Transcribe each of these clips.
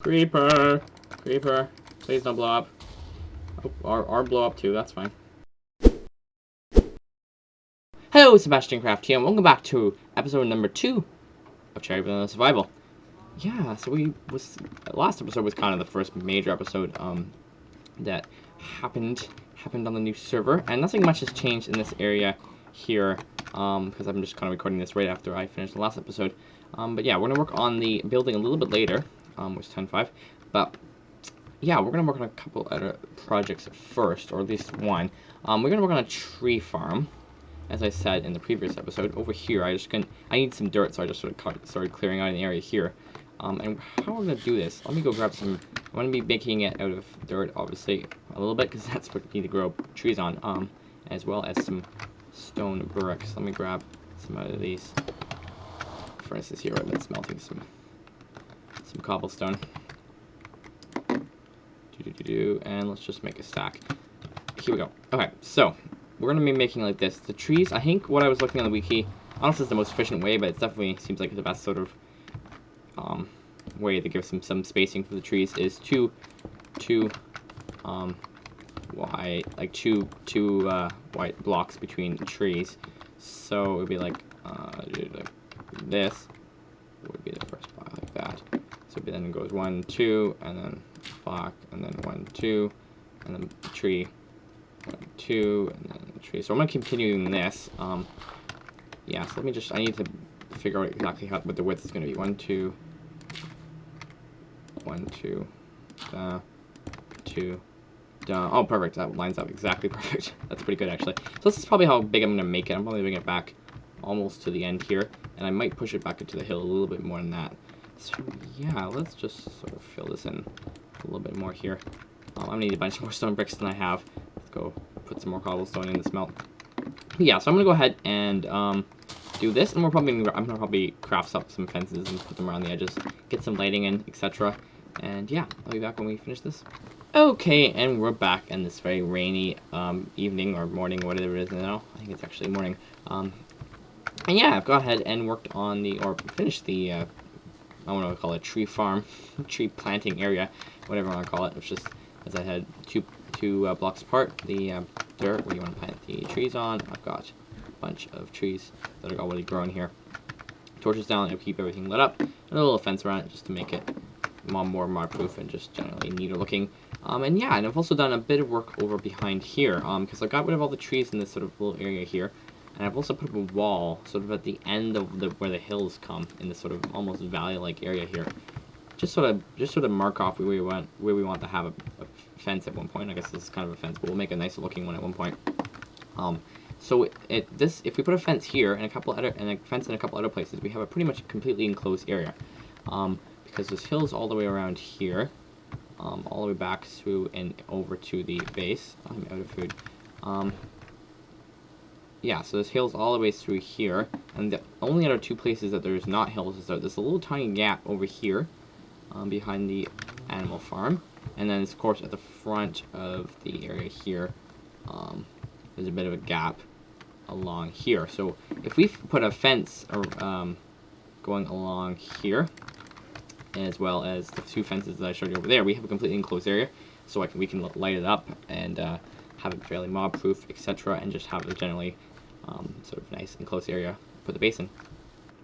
Creeper! Creeper. Please don't blow up. Oh, or blow up too, that's fine. Hello, Sebastian Craft here, and welcome back to episode number 2 of Cherry Vanilla Survival. Yeah, so last episode was kind of the first major episode, that happened on the new server, and nothing much has changed in this area here, because I'm just kind of recording this right after I finished the last episode. But yeah, we're gonna work on the building a little bit later, which is 10:05, but yeah, we're gonna work on a couple other projects first, or at least one. We're gonna work on a tree farm, as I said in the previous episode. Over here, I need some dirt, so I just sort of started clearing out an area here. And how we're gonna do this? Let me go grab some. I'm gonna be making it out of dirt, obviously, a little bit, because that's what we need to grow trees on. As well as some stone bricks. Let me grab some out of these furnaces here. I've been smelting some cobblestone. And let's just make a stack. Here we go. Okay, so we're gonna be making like this. The trees, I think what I was looking on the wiki, I don't know if it's the most efficient way, but it definitely seems like the best sort of way to give some spacing for the trees is two white blocks between trees. So it would be like this would be the first block, like that. So then it goes 1, 2, and then block, and then 1, 2, and then tree, 1, 2, and then tree. So I'm gonna continue doing this. Yeah. So I need to figure out exactly what the width is gonna be. 1, 2, 1, 2, 2. Oh, perfect. That lines up exactly perfect. That's pretty good, actually. So this is probably how big I'm gonna make it. I'm probably bringing it back almost to the end here, and I might push it back into the hill a little bit more than that. So yeah, let's just sort of fill this in a little bit more here. I'm gonna need a bunch more stone bricks than I have. Let's go put some more cobblestone in the smelt. Yeah, so I'm gonna go ahead and do this, and I'm gonna probably craft up some fences and put them around the edges, get some lighting in, etc. And yeah, I'll be back when we finish this. Okay, and we're back in this very rainy evening or morning, whatever it is now. I think it's actually morning. And yeah, I've gone ahead and worked on finished the, I don't know what to call it, tree farm, tree planting area, whatever I want to call it. It's just, as I had two blocks apart, the dirt where you want to plant the trees on. I've got a bunch of trees that are already grown here. Torches down to keep everything lit up, and a little fence around it just to make it more mod-proof and just generally neater looking. And yeah, and I've also done a bit of work over behind here, because I got rid of all the trees in this sort of little area here. And I've also put up a wall, sort of at the end of where the hills come, in this sort of almost valley-like area here. Just sort of mark off where we want to have a fence at one point. I guess this is kind of a fence, but we'll make a nice looking one at one point. So if we put a fence here and a fence in a couple other places, we have a pretty much completely enclosed area. Because there's hills all the way around here, all the way back through and over to the base. I'm out of food. Yeah, so there's hills all the way through here, and the only other two places that there's not hills is there's a little tiny gap over here, behind the animal farm, and then of course at the front of the area here, there's a bit of a gap along here. So if we put a fence going along here, as well as the two fences that I showed you over there, we have a completely enclosed area, so we can light it up and have it fairly mob-proof, etc., and just have it generally sort of nice enclosed area for the basin.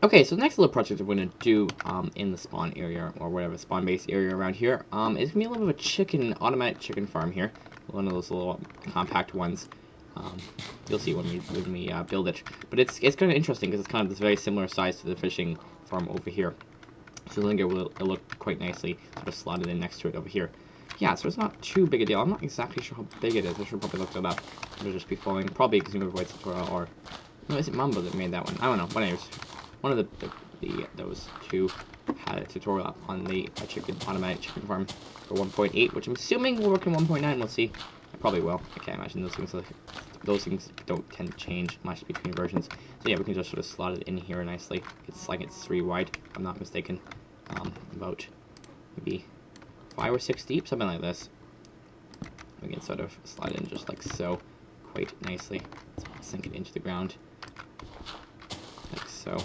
Okay, so the next little project we're going to do in the spawn area, or whatever spawn base area around here, is going to be a little bit of a automatic chicken farm here, one of those little compact ones. You'll see when we build it, but it's kind of interesting because it's kind of this very similar size to the fishing farm over here. So I think it will look quite nicely sort of slotted in next to it over here. Yeah, so it's not too big a deal. I'm not exactly sure how big it is. I should probably look that up. It'll just be following, probably Consumer Voice tutorial, or no, is it Mumbo that made that one? I don't know. But anyways, one of those two had a tutorial up on the automatic chicken farm for 1.8, which I'm assuming will work in 1.9. We'll see. I probably will. I can't imagine those things don't tend to change much between versions. So yeah, we can just sort of slot it in here nicely. It's like it's 3 wide, if I'm not mistaken. About maybe 5 or 6 deep, something like this. We can sort of slide in just like so, quite nicely. Let's sink it into the ground, like so.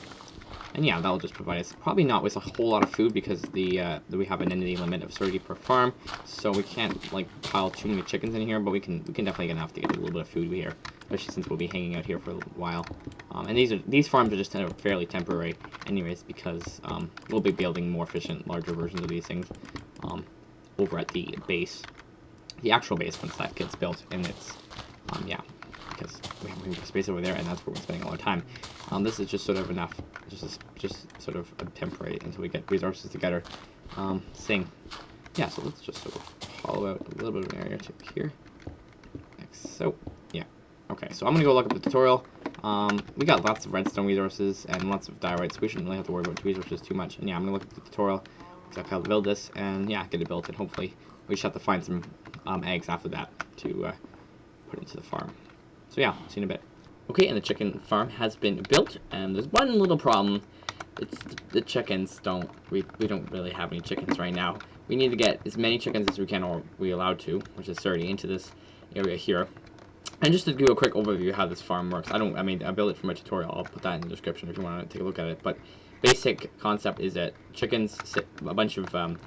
And yeah, that'll just provide us probably not with a whole lot of food because we have an entity limit of 30 per farm, so we can't like pile too many chickens in here. But we can definitely get enough to get a little bit of food here, especially since we'll be hanging out here for a while. And these farms are just kind of fairly temporary, anyways, because we'll be building more efficient, larger versions of these things over at the base, the actual base once that gets built, and it's yeah. Because we have space over there, and that's where we're spending a lot of time. This is just sort of enough, just sort of temporary until we get resources together. Yeah, so let's just sort of hollow out a little bit of an area to here. Like so, yeah. Okay, so I'm gonna go look up the tutorial. We got lots of redstone resources and lots of diorites, so we shouldn't really have to worry about resources too much. And yeah, I'm gonna look at the tutorial, exactly how to build this, and yeah, get it built, and hopefully we just have to find some eggs after that to put into the farm. So yeah, see you in a bit. Okay, and the chicken farm has been built, and there's one little problem. It's the chickens we don't really have any chickens right now. We need to get as many chickens as we can, or we're allowed to, which is 30, into this area here. And just to do a quick overview of how this farm works, I built it from a tutorial. I'll put that in the description if you want to take a look at it. But basic concept is that a bunch of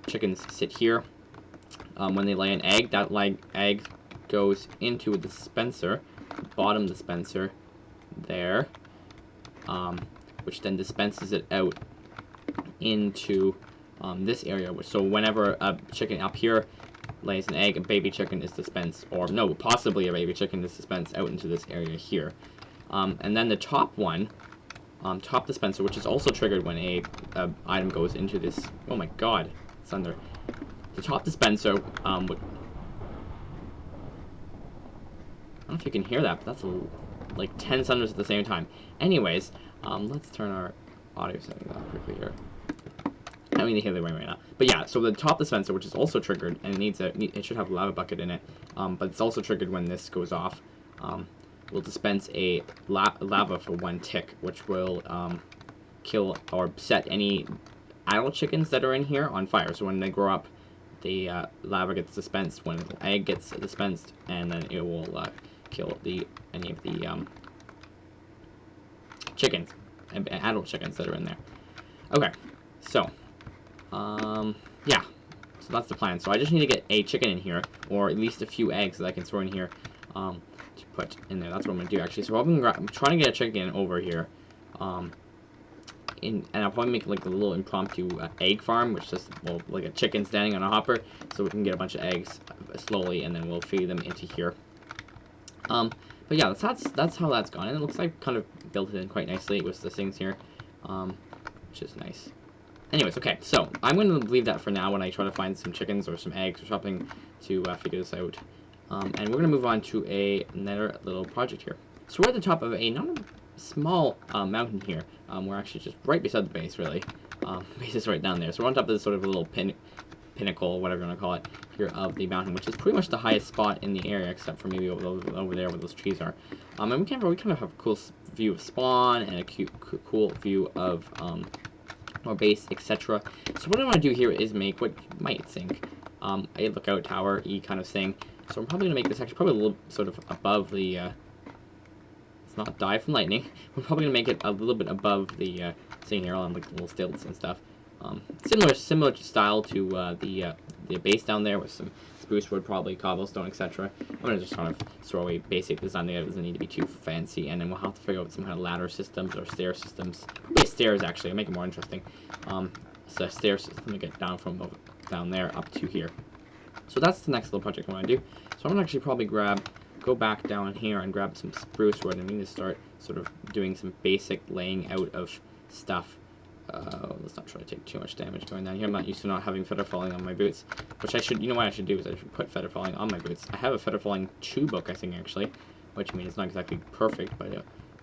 chickens sit here. When they lay an egg, that egg goes into a dispenser, bottom dispenser there, which then dispenses it out into this area. So whenever a chicken up here lays an egg, a baby chicken is dispensed, or no, possibly a baby chicken is dispensed out into this area here. And then the top one, top dispenser, which is also triggered when a item goes into this. Oh my God, thunder! The top dispenser would. I don't know if you can hear that, but that's like 10 thunders at the same time. Anyways, let's turn our audio settings off quickly here. I don't need to hear the rain right now. But yeah, so the top dispenser, which is also triggered, and it should have a lava bucket in it, but it's also triggered when this goes off, will dispense a lava for 1 tick, which will kill or set any adult chickens that are in here on fire. So when they grow up, the lava gets dispensed when the egg gets dispensed, and then it will kill any of the chickens, adult chickens that are in there. Okay, so yeah, so that's the plan. So I just need to get a chicken in here, or at least a few eggs that I can throw in here to put in there. That's what I'm gonna do actually. So I'm trying to get a chicken over here, and I'll probably make like a little impromptu egg farm, which is just like a chicken standing on a hopper, so we can get a bunch of eggs slowly, and then we'll feed them into here. But yeah, that's how that's gone, and it looks like kind of built it in quite nicely with the things here, which is nice. Anyways, okay, so I'm going to leave that for now when I try to find some chickens or some eggs or something to figure this out. And we're going to move on to another little project here. So we're at the top of a not a small mountain here. We're actually just right beside the base, really. The base is right down there. So we're on top of this sort of a little pinnacle, whatever you want to call it, here of the mountain, which is pretty much the highest spot in the area, except for maybe over there where those trees are. And we kind of have a cool view of spawn and a cool view of our base, etc. So what I want to do here is make what you might think a lookout tower-y kind of thing. So I'm probably going to make this actually probably a little sort of above the, let's not die from lightning. We're probably going to make it a little bit above the thing here on like little stilts and stuff. Similar style to the base down there with some spruce wood, probably cobblestone, etc. I'm going to just kind of throw a basic design there. It doesn't need to be too fancy, and then we'll have to figure out some kind of ladder systems or stair systems. Probably stairs, actually. I'll make it more interesting. So stair system to get down from down there up to here. So that's the next little project I want to do. So I'm going to actually probably go back down here and grab some spruce wood, and we need to start sort of doing some basic laying out of stuff. Let's not try to take too much damage going down here. I'm not used to not having feather falling on my boots, which I should, you know what I should do is I should put feather falling on my boots. I have a feather falling 2 book, I think, actually, which means it's not exactly perfect, but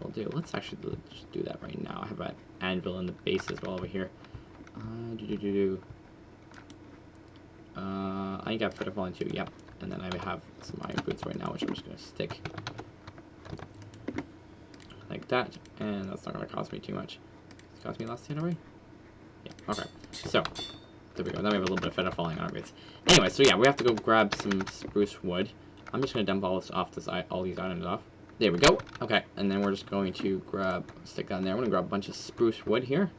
we'll do. Let's actually just do that right now. I have an anvil in the base as well over here. I got feather falling 2, yep. And then I have some iron boots right now, which I'm just going to stick like that, and that's not going to cost me too much. It's cost me less than already? Yeah, okay. So, there we go. Now we have a little bit of feather falling on our boots. Anyway, so yeah, we have to go grab some spruce wood. I'm just going to dump all these items off. There we go. Okay, and then we're just going to stick that in there. I'm going to grab a bunch of spruce wood here,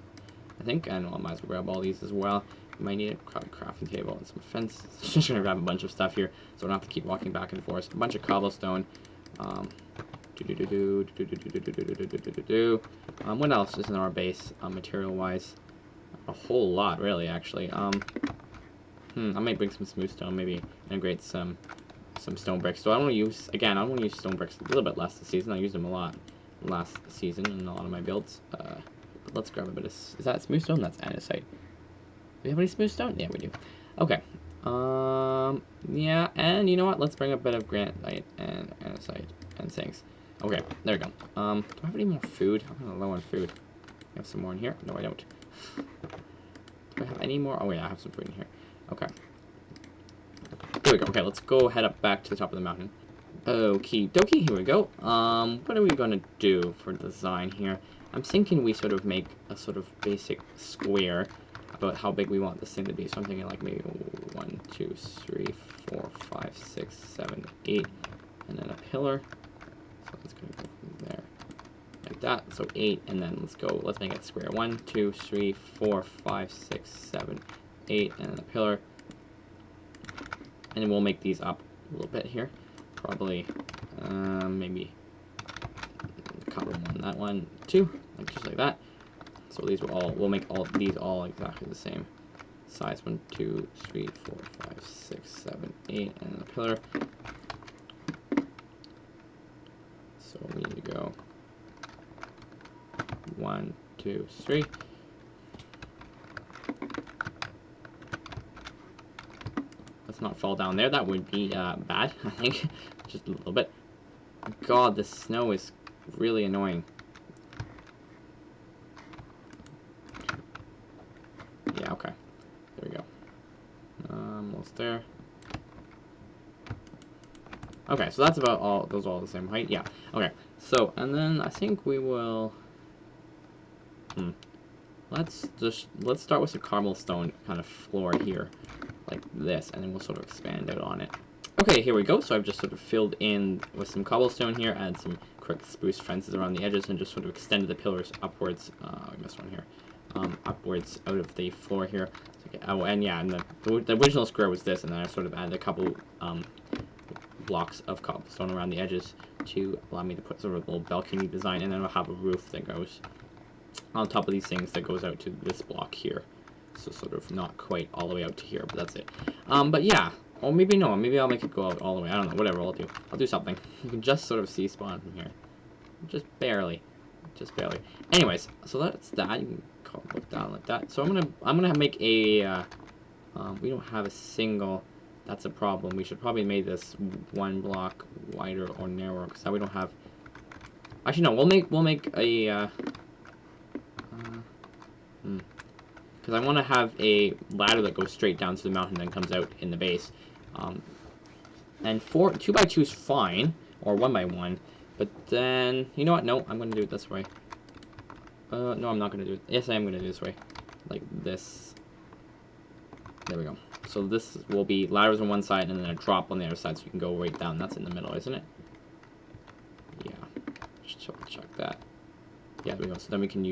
I think, and I might as well grab all these as well. You might need a crafting table and some fence. Just going to grab a bunch of stuff here, so I don't have to keep walking back and forth. A bunch of cobblestone. What else is in our base, material-wise? A whole lot, really, actually. I might bring some smooth stone, maybe integrate some stone bricks. So I don't want to use, again, I want to use stone bricks a little bit less this season. I used them a lot last season in a lot of my builds. But let's grab a bit of, is that smooth stone? That's andesite. Do we have any smooth stone? Yeah, we do. Okay. Yeah, and you know what? Let's bring a bit of granite and andesite and things. Okay, there we go. Do I have any more food? I'm kind of low on food. I have some more in here? No, I don't. Do I have any more? Oh, yeah, I have some food in here. Okay. Here we go. Okay, let's go head up back to the top of the mountain. Okie dokie, here we go. What are we going to do for design here? I'm thinking we sort of make a sort of basic square about how big we want this thing to be. So I'm thinking like maybe 1, 2, 3, 4, 5, 6, 7, 8, and then a pillar. So let's go from there like that. So 8, and then let's make it square. 1, 2, 3, 4, 5, 6, 7, 8, and then a pillar. And then we'll make these up a little bit here. Probably, maybe a couple more on that one, 2, like just like that. So these we'll make these all exactly the same size. 1, 2, 3, 4, 5, 6, 7, 8, and then a pillar. So we need to go 1, 2, 3. Let's not fall down there. That would be bad, I think. Just a little bit. God, the snow is really annoying. Yeah, okay. There we go. Almost there. Okay, so that's about all. Those are all the same height. Yeah. Okay. So, and then I think we will. Let's start with some cobblestone kind of floor here, like this, and then we'll sort of expand out on it. Okay, here we go. So I've just sort of filled in with some cobblestone here, add some quick spruce fences around the edges, and just sort of extended the pillars upwards. I missed one here. Upwards out of the floor here. So, oh, and yeah, and the original square was this, and then I sort of added a couple blocks of cobblestone around the edges to allow me to put sort of a little balcony design, and then I'll have a roof that goes on top of these things that goes out to this block here. So sort of not quite all the way out to here, but that's it. But yeah, or maybe no, maybe I'll make it go out all the way. I don't know, whatever I'll do. I'll do something. You can just sort of see spawn from here. Just barely. Just barely. Anyways, so that's that. You can look down like that. So I'm gonna make a we don't have a single. That's a problem. We should probably make this 1 block wider or narrower, because now we don't have. Actually, no. We'll make a. Because I want to have a ladder that goes straight down to the mountain and then comes out in the base. And 2x2 is fine, or 1x1. But then, you know what? No, I'm going to do it this way. No, I'm not going to do it. Yes, I am going to do it this way. Like this. There we go. So this will be ladders on one side and then a drop on the other side, so you can go right down. That's in the middle, isn't it? Yeah. Just check that. Yeah, there we go. So then we can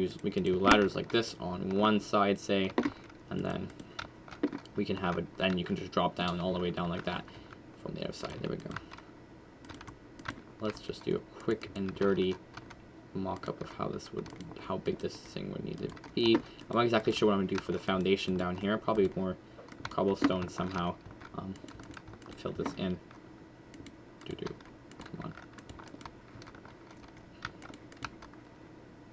do ladders like this on one side, say, and then we can have it. Then you can just drop down all the way down like that from the other side. There we go. Let's just do a quick and dirty mock-up of how big this thing would need to be. I'm not exactly sure what I'm gonna do for the foundation down here. Probably more cobblestone somehow. Fill this in. Come on.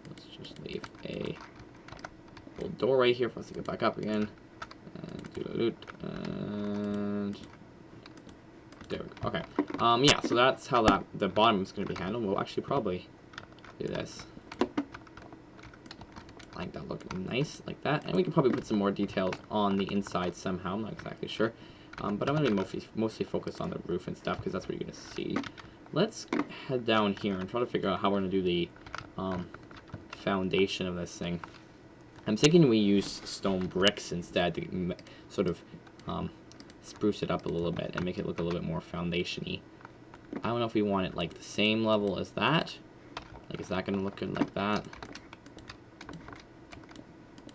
Let's just leave a little door right here for us to get back up again. And and there we go. Okay. Yeah, so that's how the bottom is going to be handled. We'll actually probably do this. Like that, look nice, like that. And we can probably put some more details on the inside somehow. I'm not exactly sure. But I'm going to be mostly focused on the roof and stuff, because that's what you're going to see. Let's head down here and try to figure out how we're going to do the foundation of this thing. I'm thinking we use stone bricks instead to sort of spruce it up a little bit and make it look a little bit more foundation-y. I don't know if we want it like the same level as that. Like, is that going to look good like that?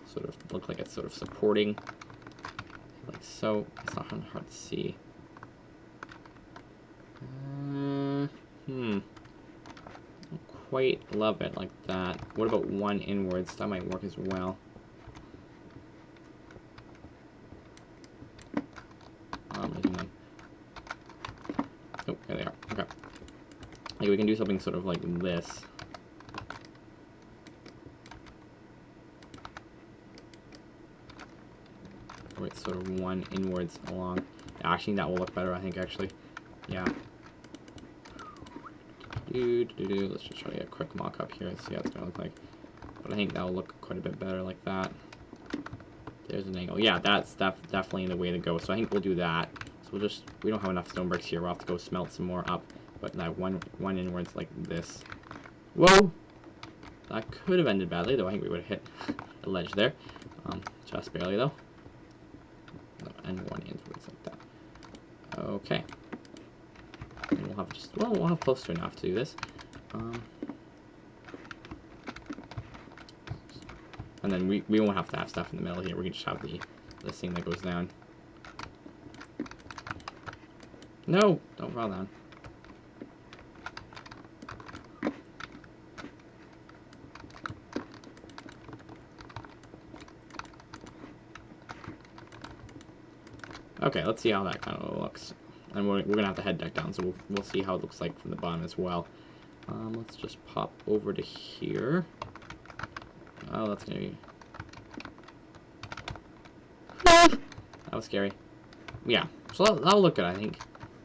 Sort of look like it's sort of supporting, like so. It's not hard to see. Don't quite love it like that. What about one inwards? That might work as well. Oh, there they are. Okay. Like we can do something sort of like this. Where it's sort of one inwards along. Actually, that will look better, I think, actually. Yeah. Let's just try to get a quick mock-up here and see how it's going to look like. But I think that will look quite a bit better like that. There's an angle. Yeah, that's definitely the way to go. So I think we'll do that. So we don't have enough stone bricks here. We'll have to go smelt some more up. But that one inwards like this. Whoa! That could have ended badly, though I think we would have hit a ledge there. Just barely, though. And one inwards like that. Okay. And we'll have we'll have close to enough to do this. And then we won't have to have stuff in the middle here. We can just have this thing that goes down. No! Don't fall down. Okay, let's see how that kind of looks. And we're gonna have to head deck down, so we'll see how it looks like from the bottom as well. Let's just pop over to here. Oh, that's gonna be... That was scary. Yeah, so that'll look good, I think.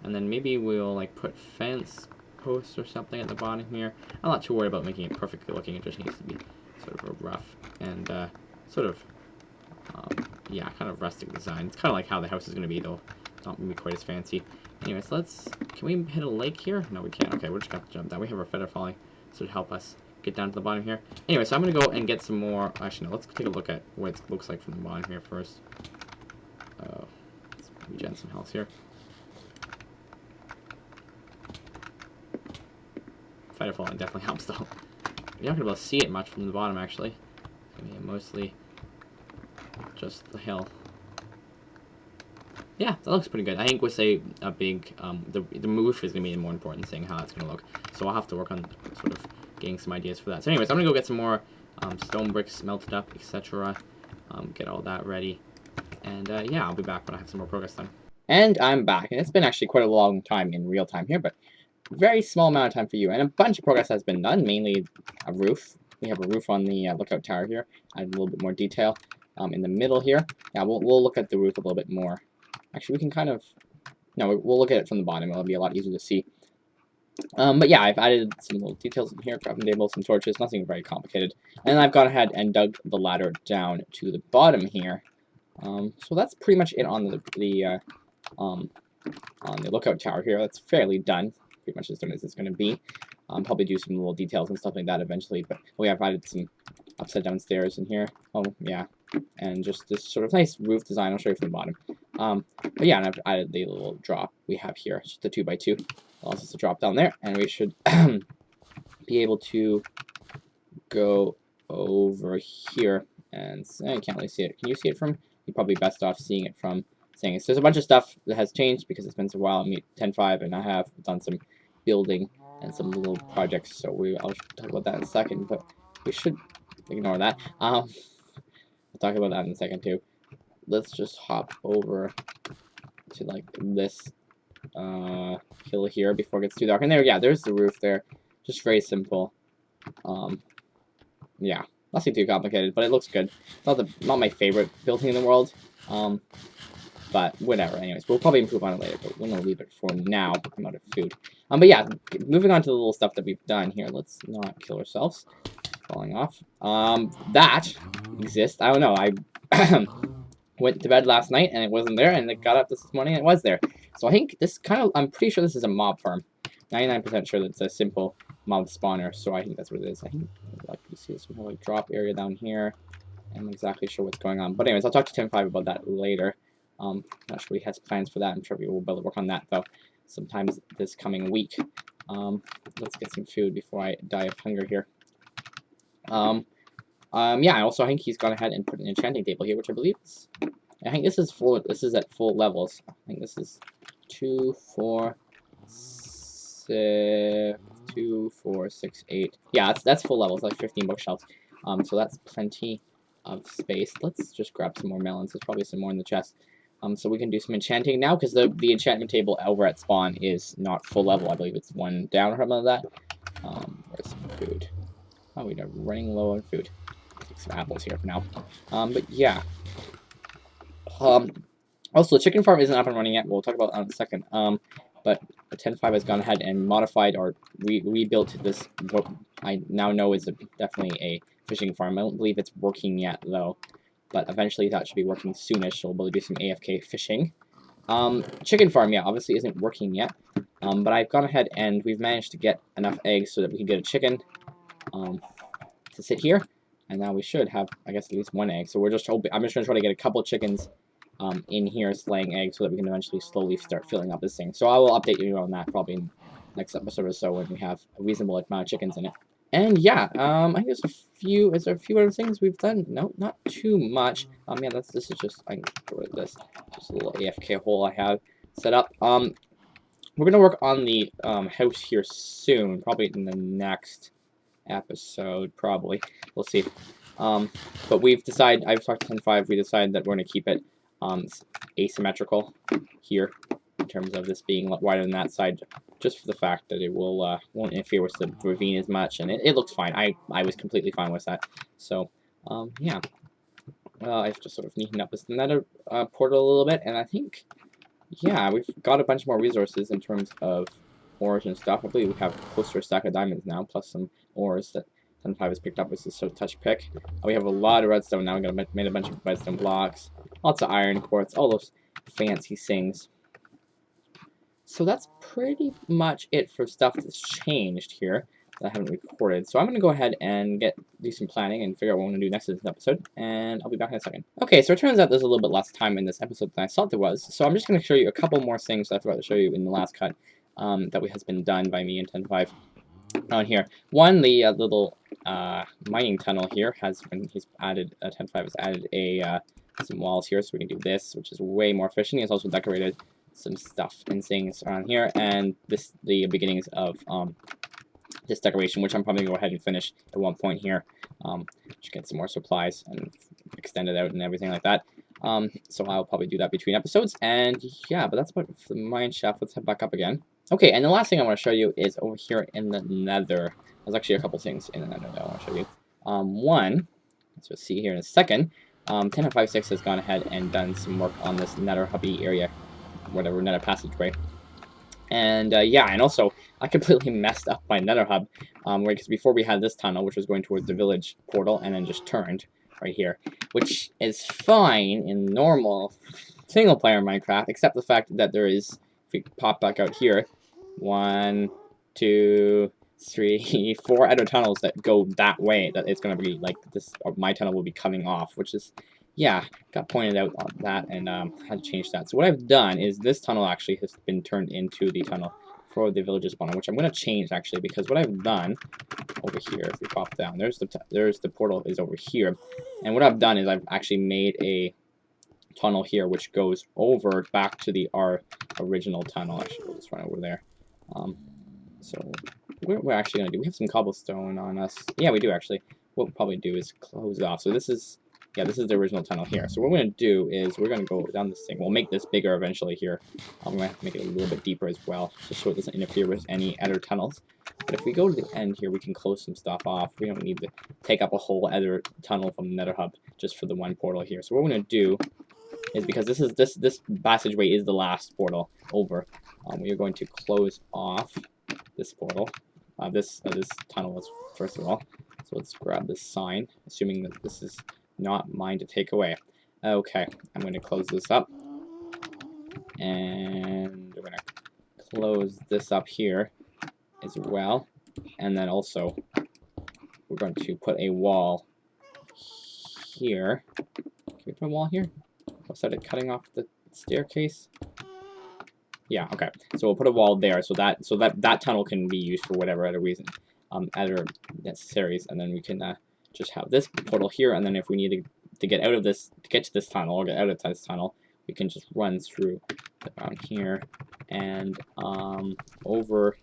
And then maybe we'll like put fence posts or something at the bottom here. I'm not too worried about making it perfectly looking. It just needs to be sort of a rough and sort of yeah, kind of rustic design. It's kind of like how the house is going to be, though. It's not going to be quite as fancy. Anyways, can we hit a lake here? No, we can't. Okay, we're just going to have to jump down. We have our feather falling, so to help us get down to the bottom here. Anyway, so I'm going to go and get some more. Actually, no, let's take a look at what it looks like from the bottom here first. Let's regen some health here. Feather falling definitely helps, though. You're not going to be able to see it much from the bottom, actually. It's going to be mostly just the hill. Yeah, that looks pretty good. I think with a big the roof is gonna be the more important thing, how that's gonna look. So I'll have to work on sort of getting some ideas for that. So anyways, I'm gonna go get some more stone bricks smelted up, etc. Get all that ready, and yeah, I'll be back when I have some more progress done. And I'm back, and it's been actually quite a long time in real time here, but very small amount of time for you, and a bunch of progress has been done. Mainly a roof. We have a roof on the lookout tower here. Add a little bit more detail. In the middle here. Yeah, we'll look at the roof a little bit more. Actually, we can kind of... No, we'll look at it from the bottom. It'll be a lot easier to see. But yeah, I've added some little details in here. Crafting table, some torches. Nothing very complicated. And I've gone ahead and dug the ladder down to the bottom here. So that's pretty much it on the lookout tower here. That's fairly done. Pretty much as done as it's going to be. Probably do some little details and stuff like that eventually. But we have added some upside down stairs in here. Oh, yeah. And just this sort of nice roof design. I'll show you from the bottom. But yeah, and I've added the little drop we have here. It's just a 2x2. Allows us to drop down there. And we should be able to go over here. And I can't really see it. Can you see it from? You're probably best off seeing it from saying it. So there's a bunch of stuff that has changed because it's been so while. I'm 10.5 and I have done some building and some little projects. So I'll talk about that in a second. But we should ignore that. We'll talk about that in a second too. Let's just hop over to like this hill here before it gets too dark. And there, yeah, there's the roof there. Just very simple. Yeah, nothing too complicated, but it looks good. It's not my favorite building in the world. But whatever. Anyways, we'll probably improve on it later. But we're gonna leave it for now. I'm out of food. But yeah, moving on to the little stuff that we've done here. Let's not kill ourselves. Falling off. That exists. I don't know. I went to bed last night and it wasn't there, and it got up this morning and it was there. So I think this I'm pretty sure this is a mob farm. 99% sure that it's a simple mob spawner. So I think that's what it is. I think like you see some like drop area down here. I'm not exactly sure what's going on. But anyways, I'll talk to Tim5 about that later. Not sure he has plans for that. I'm sure we will be able to work on that though. sometimes this coming week. Let's get some food before I die of hunger here. Yeah, also I think he's gone ahead and put an enchanting table here, which I believe is, I think this is full, this is at full levels. I think this is 2, 4, 6, 2, 4, 6, 8. Yeah, that's full levels, like 15 bookshelves. So that's plenty of space. Let's just grab some more melons. There's probably some more in the chest. So we can do some enchanting now, because the enchantment table over at spawn is not full level. I believe it's 1 down or something like that. Where's some food? Oh, we're running low on food. Take some apples here for now. But yeah. Also, the chicken farm isn't up and running yet. We'll talk about that in a second. But 10.5 has gone ahead and modified or rebuilt this, what I now know is definitely a fishing farm. I don't believe it's working yet, though. But eventually that should be working soonish, so we'll be able to do some AFK fishing. Chicken farm, yeah, obviously isn't working yet. But I've gone ahead and we've managed to get enough eggs so that we can get a chicken to sit here. And now we should have, I guess, at least 1 egg. So we're just hoping, I'm just going to try to get a couple chickens in here laying eggs so that we can eventually slowly start filling up this thing. So I will update you on that probably in next episode or so when we have a reasonable amount of chickens in it. And yeah, I think there's a few other things we've done. No, not too much. Yeah, this is just, I can go rid of this. Just a little AFK hole I have set up. We're gonna work on the house here soon, probably in the next episode, probably. We'll see. But we've decided, I've talked to 10.5, we decided that we're gonna keep it asymmetrical here in terms of this being wider than that side, just for the fact that it will won't interfere with the ravine as much, and it looks fine. I was completely fine with that. So yeah, I've just sort of neatened up this nether portal a little bit, and I think yeah, we've got a bunch more resources in terms of ores and stuff. I believe we have close to a stack of diamonds now, plus some ores that 10.5 has picked up with this sort of touch pick. We have a lot of redstone now. We made a bunch of redstone blocks, lots of iron quartz, all those fancy things. So that's pretty much it for stuff that's changed here that I haven't recorded. So I'm going to go ahead and do some planning and figure out what I'm going to do next in this episode, and I'll be back in a second. Okay, so it turns out there's a little bit less time in this episode than I thought there was, so I'm just going to show you a couple more things that I forgot to show you in the last cut that has been done by me in 10.5 on here. One, the little mining tunnel here he's added, 10.5 has added some walls here, so we can do this, which is way more efficient. He's also decorated some stuff and things around here, and the beginnings of this decoration, which I'm probably going to go ahead and finish at one point here. Just get some more supplies and extend it out and everything like that. So I'll probably do that between episodes, and yeah, but that's about the mine shaft. Let's head back up again. Okay, and the last thing I want to show you is over here in the nether. There's actually a couple things in the nether that I want to show you. One, let's just see here in a second. 10.56 has gone ahead and done some work on this nether hubby area, whatever, nether passageway. And yeah, and also I completely messed up my nether hub, because before we had this tunnel, which was going towards the village portal, and then just turned right here, which is fine in normal single player Minecraft, except the fact that there is, if we pop back out here, 1, 2, 3, 4 other tunnels that go that way, that it's going to be like this, or my tunnel will be coming off, which is, yeah, got pointed out on that, and had to change that. So what I've done is this tunnel actually has been turned into the tunnel for the villages spawner, which I'm going to change actually, because what I've done over here, if we pop down, there's the portal is over here, and what I've done is I've actually made a tunnel here which goes over back to our original tunnel. Actually, we'll just run over there. So what we're actually going to do, we have some cobblestone on us. Yeah, we do actually. What we'll probably do is close it off. So this is, yeah, this is the original tunnel here. So what we're going to do is we're going to go down this thing. We'll make this bigger eventually here. We're going to have to make it a little bit deeper as well, just so it doesn't interfere with any other tunnels. But if we go to the end here, we can close some stuff off. We don't need to take up a whole other tunnel from the nether hub just for the one portal here. So what we're going to do is, because this passageway is the last portal over, we are going to close off this portal. This tunnel is, first of all. So let's grab this sign, assuming that this is not mine to take away. Okay, I'm going to close this up. And we're going to close this up here as well. And then also, we're going to put a wall here. Can we put a wall here? Instead of cutting off the staircase? Yeah, okay. So we'll put a wall there so that tunnel can be used for whatever other reason, other necessaries, and then we can just have this portal here, and then if we need to get out of this, to get to this tunnel, or get out of this tunnel, we can just run through around here and over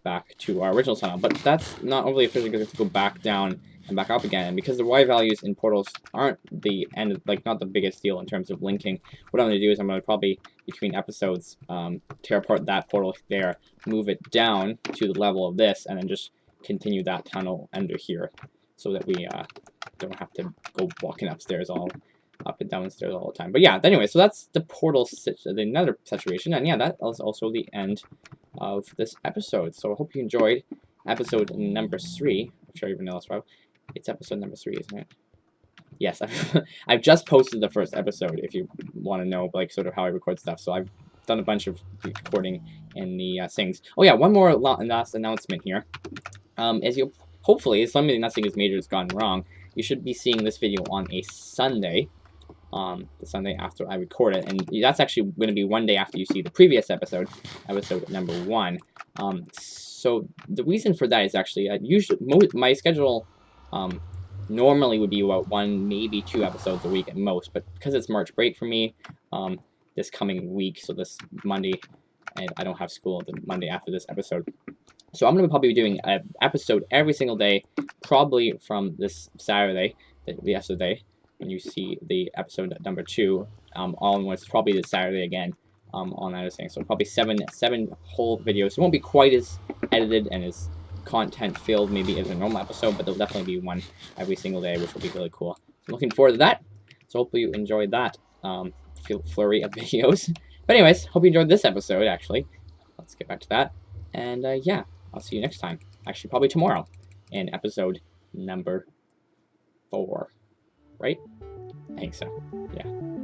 back to our original tunnel. But that's not overly efficient because we have to go back down and back up again. And because the Y values in portals aren't the end, like not the biggest deal in terms of linking, what I'm going to do is I'm going to probably, between episodes, tear apart that portal there, move it down to the level of this, and then just continue that tunnel under here so that we don't have to go walking upstairs up and downstairs all the time. But yeah, anyway, so that's the portal, the nether situation, and yeah, that is also the end of this episode. So I hope you enjoyed episode number 3. I'm sure you even know that's right. It's episode number 3, isn't it? Yes, I've just posted the first episode if you want to know, like, sort of how I record stuff. So I've done a bunch of recording in the things. Oh yeah, one more last announcement here. As you hopefully, something nothing as major has gone wrong, you should be seeing this video on a Sunday. The Sunday after I record it, and that's actually going to be one day after you see the previous episode, episode number 1. So the reason for that is actually usually my schedule normally would be about 1, maybe 2 episodes a week at most, but because it's March break for me, this coming week, so this Monday, and I don't have school the Monday after this episode. So I'm going to probably be doing an episode every single day, probably from this Saturday, yesterday, when you see the episode number 2, all in one. It's probably this Saturday again, on that thing. So probably seven whole videos. It won't be quite as edited and as content filled maybe as a normal episode, but there'll definitely be one every single day, which will be really cool. So I'm looking forward to that. So hopefully you enjoyed that flurry of videos. But anyways, hope you enjoyed this episode, actually. Let's get back to that. And yeah, I'll see you next time. Actually, probably tomorrow in episode number 4. Right? I think so. Yeah.